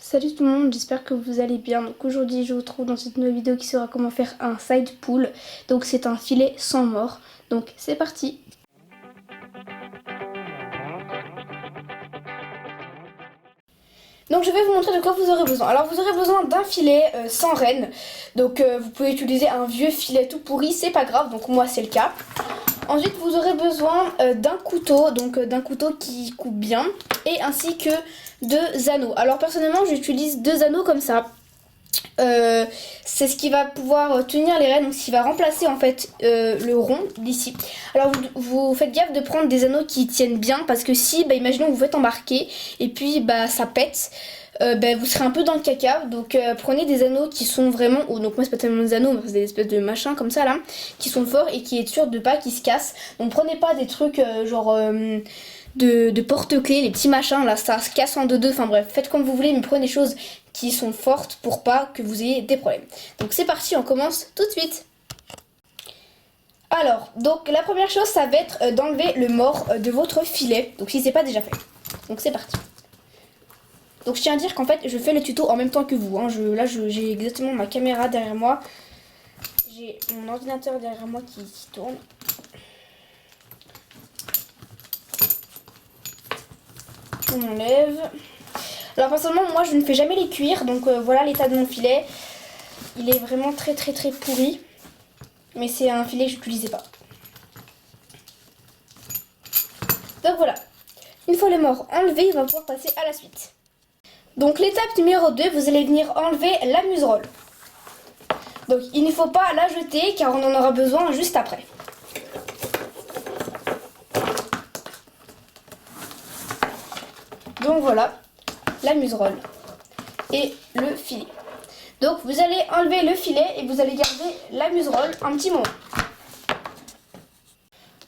Salut tout le monde, j'espère que vous allez bien. Donc aujourd'hui je vous retrouve dans cette nouvelle vidéo qui sera comment faire un side pull. Donc c'est un filet sans mort. Donc c'est parti. Donc je vais vous montrer de quoi vous aurez besoin. Alors vous aurez besoin d'un filet sans renne. Donc vous pouvez utiliser un vieux filet tout pourri, c'est pas grave, donc moi c'est le cas. Ensuite vous aurez besoin d'un couteau, donc d'un couteau qui coupe bien, et ainsi que 2 anneaux. Alors personnellement j'utilise 2 anneaux comme ça. C'est ce qui va pouvoir tenir les rênes, donc ce qui va remplacer en fait le rond d'ici. Alors vous faites gaffe de prendre des anneaux qui tiennent bien, parce que si, imaginons que vous faites embarquer et puis ça pète, vous serez un peu dans le caca. Donc prenez des anneaux qui sont vraiment, donc moi c'est pas tellement des anneaux, mais c'est des espèces de machins comme ça là, qui sont forts et qui est sûr de pas qu'ils se cassent. Donc prenez pas des trucs genre de porte-clés, les petits machins là, ça se casse en deux, enfin bref, faites comme vous voulez, mais prenez des choses qui sont fortes pour pas que vous ayez des problèmes. Donc c'est parti, on commence tout de suite. Alors, donc la première chose, ça va être d'enlever le mort de votre filet, donc si c'est pas déjà fait. Donc c'est parti. Donc je tiens à dire qu'en fait, je fais le tuto en même temps que vous. Hein. Là, j'ai exactement ma caméra derrière moi. J'ai mon ordinateur derrière moi qui tourne. On enlève. Alors personnellement moi je ne fais jamais les cuire, donc voilà l'état de mon filet. Il est vraiment très pourri, mais c'est un filet que j'utilisais pas. Donc voilà, une fois le mort enlevé, on va pouvoir passer à la suite. Donc l'étape numéro 2, vous allez venir enlever la muserolle. Donc il ne faut pas la jeter car on en aura besoin juste après. Donc voilà, la muserolle et le filet. Donc vous allez enlever le filet et vous allez garder la muserolle un petit moment.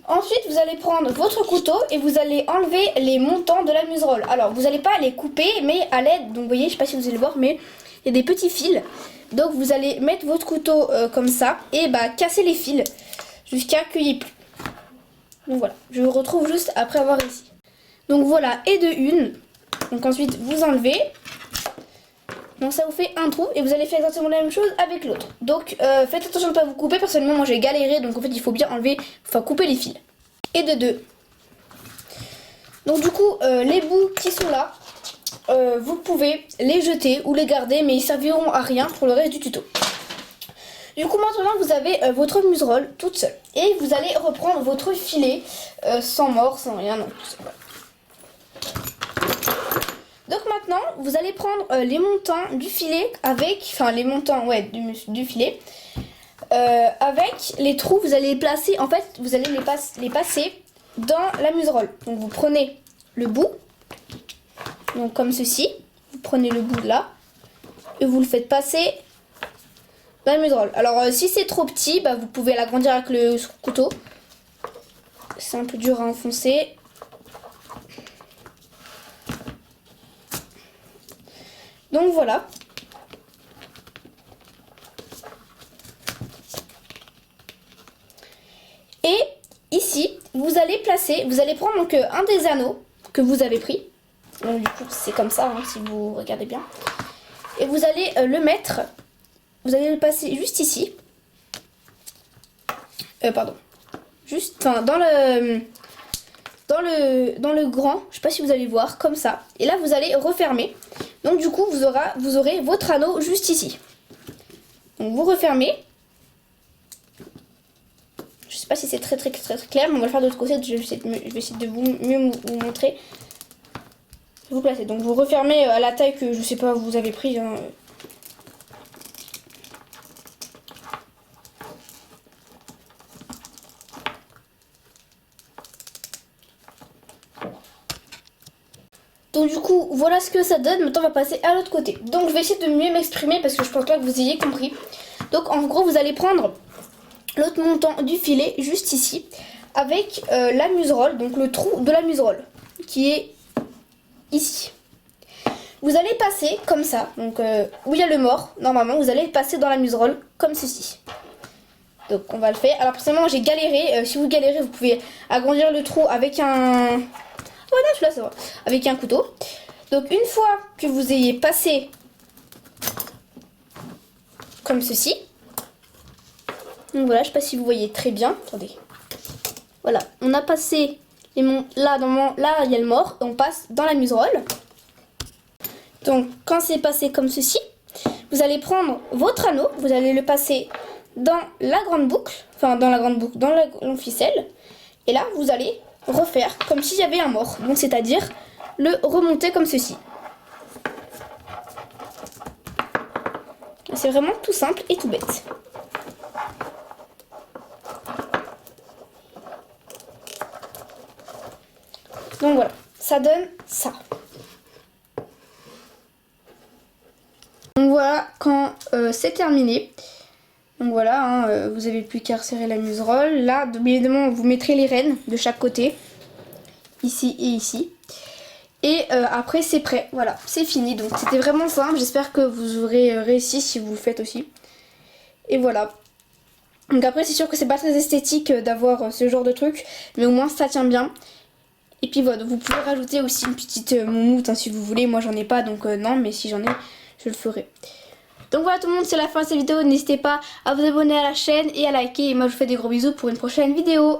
Ensuite vous allez prendre votre couteau et vous allez enlever les montants de la muserolle. Alors vous n'allez pas les couper, mais à l'aide, donc vous voyez, je sais pas si vous allez le voir, mais il y a des petits fils. Donc vous allez mettre votre couteau comme ça et casser les fils jusqu'à qu'il n'y ait plus. Donc voilà, je vous retrouve juste après avoir réussi. Donc voilà, et de une. Donc ensuite vous enlevez. Donc ça vous fait un trou et vous allez faire exactement la même chose avec l'autre. Donc faites attention de ne pas vous couper. Personnellement moi j'ai galéré, donc en fait il faut bien enlever, enfin couper les fils. Et de deux. Donc du coup les bouts qui sont là, vous pouvez les jeter ou les garder, mais ils serviront à rien pour le reste du tuto. Du coup maintenant vous avez votre muserolle toute seule. Et vous allez reprendre votre filet sans mort, sans rien, non, tout seul. Donc maintenant, vous allez prendre les montants du filet avec, enfin les montants du filet, avec les trous, vous allez les placer, en fait, vous allez les passer dans la muserolle. Donc vous prenez le bout, donc comme ceci, vous prenez le bout de là, et vous le faites passer dans la muserolle. Alors si c'est trop petit, vous pouvez l'agrandir avec le couteau. C'est un peu dur à enfoncer. Donc voilà. Et ici, vous allez prendre donc un des anneaux que vous avez pris. Donc du coup, c'est comme ça, hein, si vous regardez bien. Et vous allez le mettre, vous allez le passer juste ici. Juste, enfin, dans le grand, je sais pas si vous allez voir, comme ça. Et là, vous allez refermer. Donc du coup, vous aurez votre anneau juste ici. Donc vous refermez. Je sais pas si c'est très clair, mais on va le faire de l'autre côté. Je vais essayer de mieux vous montrer. Vous placez. Donc vous refermez à la taille que je sais pas vous avez pris. Hein. Donc du coup, voilà ce que ça donne. Maintenant, on va passer à l'autre côté. Donc je vais essayer de mieux m'exprimer parce que je pense pas que vous ayez compris. Donc en gros, vous allez prendre l'autre montant du filet juste ici avec la muserolle, donc le trou de la muserolle qui est ici. Vous allez passer comme ça, donc où il y a le mort, normalement, vous allez passer dans la muserolle comme ceci. Donc on va le faire. Alors personnellement, j'ai galéré. Si vous galérez, vous pouvez agrandir le trou avec un... Voilà, celui-là, ça va. Avec un couteau. Donc une fois que vous ayez passé comme ceci, donc voilà, je sais pas si vous voyez très bien, attendez. Voilà, on a passé là il y a le mort, et on passe dans la muserolle. Donc quand c'est passé comme ceci, vous allez prendre votre anneau, vous allez le passer dans la grande boucle, enfin dans la grande boucle, dans la longue ficelle, et là vous allez refaire comme s'il y avait un mort, donc c'est-à-dire le remonter comme ceci. C'est vraiment tout simple et tout bête. Donc voilà, ça donne ça. Donc voilà, quand c'est terminé, donc voilà, hein, vous avez plus qu'à resserrer la muserolle. Là, bien évidemment, vous mettrez les rênes de chaque côté, ici et ici. Et après, c'est prêt. Voilà, c'est fini. Donc c'était vraiment simple. J'espère que vous aurez réussi si vous le faites aussi. Et voilà. Donc après, c'est sûr que c'est pas très esthétique d'avoir ce genre de truc, mais au moins ça tient bien. Et puis voilà, vous pouvez rajouter aussi une petite moumoute si vous voulez. Moi, j'en ai pas, donc non, mais si j'en ai, je le ferai. Donc voilà tout le monde, c'est la fin de cette vidéo. N'hésitez pas à vous abonner à la chaîne et à liker. Et moi, je vous fais des gros bisous pour une prochaine vidéo.